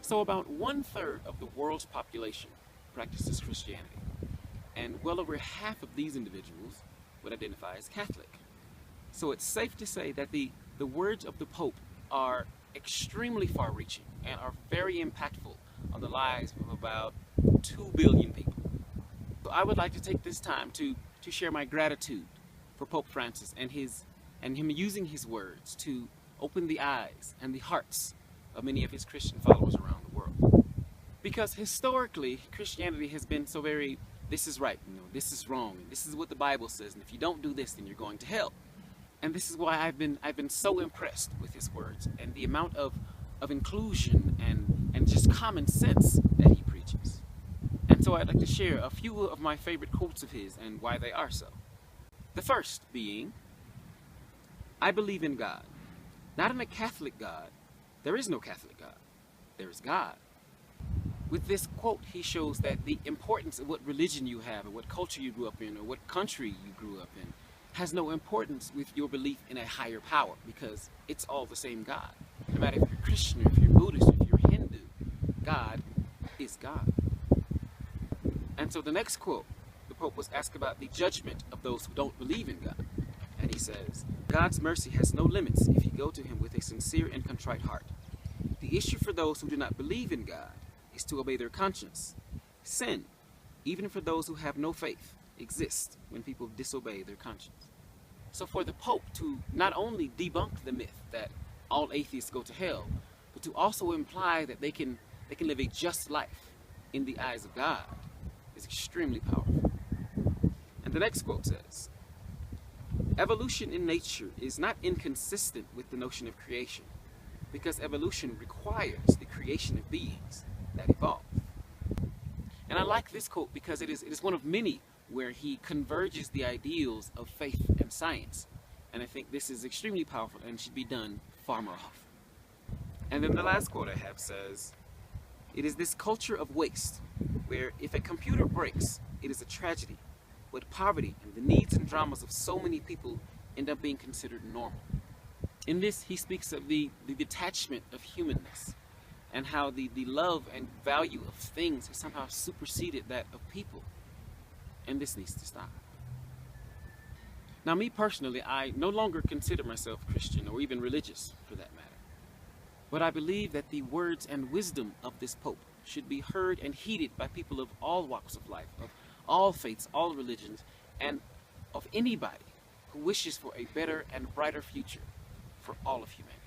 So about 1/3 of the world's population practices Christianity, and well over half of these individuals would identify as Catholic. So it's safe to say that the words of the Pope are extremely far-reaching and are very impactful on the lives of about 2 billion people. So I would like to take this time to share my gratitude for Pope Francis and him using his words to open the eyes and the hearts of many of his Christian followers around the world. Because historically, Christianity has been so very, this is right, this is wrong, and this is what the Bible says, and if you don't do this, then you're going to hell. And this is why I've been so impressed with his words and the amount of inclusion and just common sense that he preaches. And so I'd like to share a few of my favorite quotes of his and why they are so. The first being, I believe in God. Not in a Catholic God. There is no Catholic God. There is God. With this quote, he shows that the importance of what religion you have, or what culture you grew up in, or what country you grew up in, has no importance with your belief in a higher power, because it's all the same God. No matter if you're Christian, or if you're Buddhist, or if you're Hindu, God is God. And so the next quote, the Pope was asked about the judgment of those who don't believe in God. And he says, God's mercy has no limits if you go to him with a sincere and contrite heart. The issue for those who do not believe in God is to obey their conscience. Sin, even for those who have no faith, exists when people disobey their conscience. So for the Pope to not only debunk the myth that all atheists go to hell, but to also imply that they can live a just life in the eyes of God is extremely powerful. And the next quote says, evolution in nature is not inconsistent with the notion of creation, because evolution requires the creation of beings that evolve. And I like this quote because it is one of many where he converges the ideals of faith and science. And I think this is extremely powerful and should be done far more often. And then the last quote I have says, it is this culture of waste, where if a computer breaks, it is a tragedy, but poverty and the needs and dramas of so many people end up being considered normal. In this, he speaks of the detachment of humanness, and how the love and value of things has somehow superseded that of people. And this needs to stop. Now, me personally, I no longer consider myself Christian or even religious for that matter. But I believe that the words and wisdom of this Pope should be heard and heeded by people of all walks of life, of all faiths, all religions, and of anybody who wishes for a better and brighter future for all of humanity.